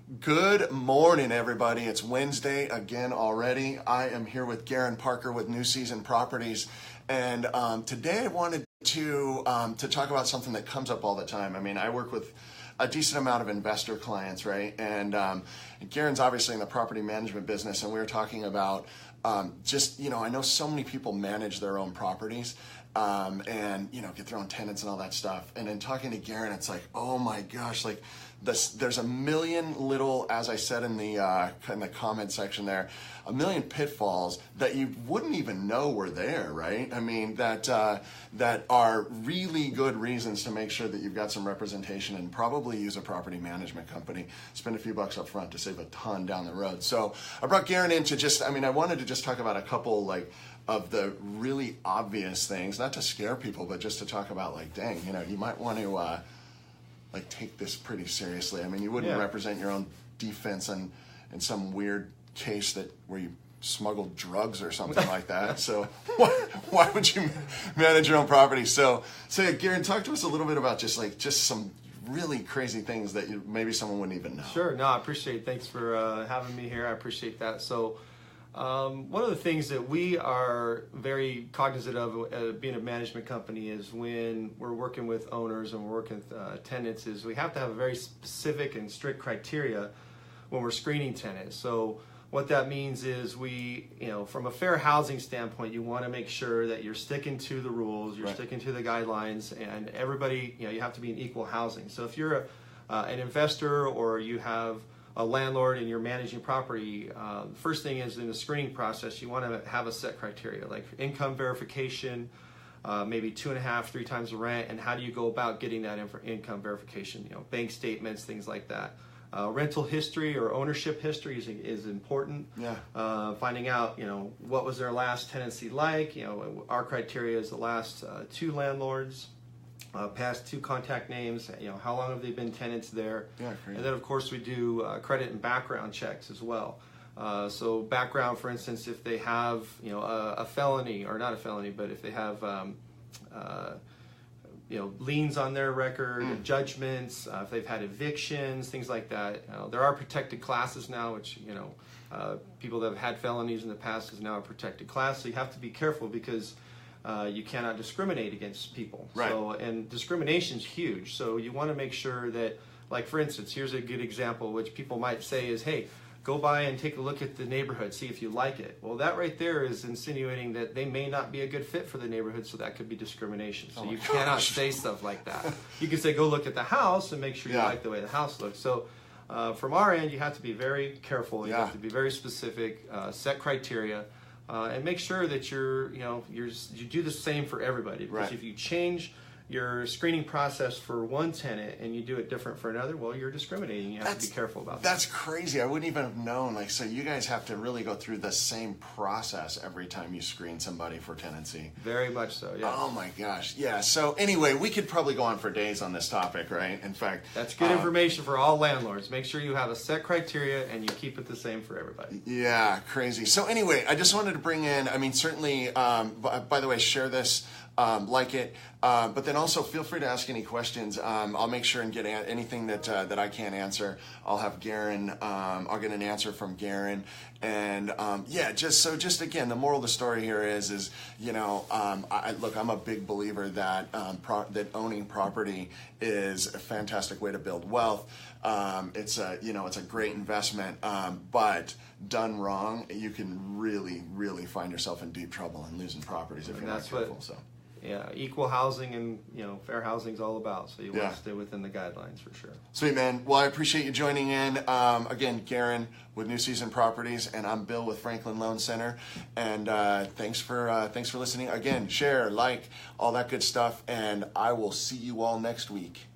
Good morning, everybody. It's Wednesday again already. I am here with Gerren Parker with New Season Properties, and today I wanted to talk about something that comes up all the time. I mean, I work with a decent amount of investor clients, right? And Gerren's obviously in the property management business, and we were talking about I know so many people manage their own properties. And get their own tenants and all that stuff. And in talking to Gerren, it's like, oh my gosh, like there's a million little, as I said in the comment section there, a million pitfalls that you wouldn't even know were there, right? I mean, that are really good reasons to make sure that you've got some representation and probably use a property management company. Spend a few bucks up front to save a ton down the road. So I brought Gerren in to I wanted to just talk about a couple of the really obvious things, not to scare people, but just to talk about dang, you might want to take this pretty seriously. I mean, you wouldn't represent your own defense in some weird case where you smuggled drugs or something like that. So why would you manage your own property? So yeah, Gerren, talk to us a little bit about just some really crazy things that maybe someone wouldn't even know. Sure. No, I appreciate it. Thanks for having me here. I appreciate that. So one of the things that we are very cognizant of being a management company is when we're working with owners and we're working with tenants is we have to have a very specific and strict criteria when we're screening tenants. So what that means is we, from a fair housing standpoint, you want to make sure that you're sticking to the rules, you're sticking to the guidelines, and everybody, you have to be in equal housing. So if you're an investor or you have a landlord and you're managing property, the first thing is in the screening process, you want to have a set criteria, like income verification, maybe 2.5, 3 times the rent, and how do you go about getting that income verification? Bank statements, things like that. Rental history or ownership history is important. Yeah. Finding out, what was their last tenancy like? Our criteria is the last 2 landlords. Past 2 contact names, how long have they been tenants there? Yeah, great. And then of course we do credit and background checks as well. So background, for instance, if they have a felony, or not a felony, but if they have liens on their record, judgments, if they've had evictions, things like that. There are protected classes now, which people that have had felonies in the past is now a protected class. So you have to be careful because you cannot discriminate against people. Right. So, and discrimination is huge. So you want to make sure that, for instance, here's a good example, which people might say is, hey, go by and take a look at the neighborhood, see if you like it. Well, that right there is insinuating that they may not be a good fit for the neighborhood, so that could be discrimination. So you cannot say stuff like that. You can say, go look at the house and make sure you like the way the house looks. So from our end, you have to be very careful. You have to be very specific, set criteria. And make sure that you do the same for everybody. Because if you change your screening process for one tenant and you do it different for another, well, you're discriminating. You have to be careful about that. That's crazy. I wouldn't even have known. So you guys have to really go through the same process every time you screen somebody for tenancy. Very much so, yeah. Oh my gosh, yeah. So anyway, we could probably go on for days on this topic, right? In fact, that's good information for all landlords. Make sure you have a set criteria and you keep it the same for everybody. Yeah, crazy. So anyway, I just wanted to bring in, certainly, by the way, share this. Like it, but then also feel free to ask any questions. I'll make sure and get anything that I can't answer. I'll have Gerren. I'll get an answer from Gerren, and just again, the moral of the story here is look, I'm a big believer that that owning property is a fantastic way to build wealth. It's a great investment, but done wrong, you can really find yourself in deep trouble and losing properties if you're not careful. Yeah, equal housing and fair housing is all about. So you want to stay within the guidelines for sure. Sweet, man. Well, I appreciate you joining in. Again, Gerren with New Season Properties, and I'm Bill with Franklin Loan Center. And thanks for listening. Again, share, like, all that good stuff, and I will see you all next week.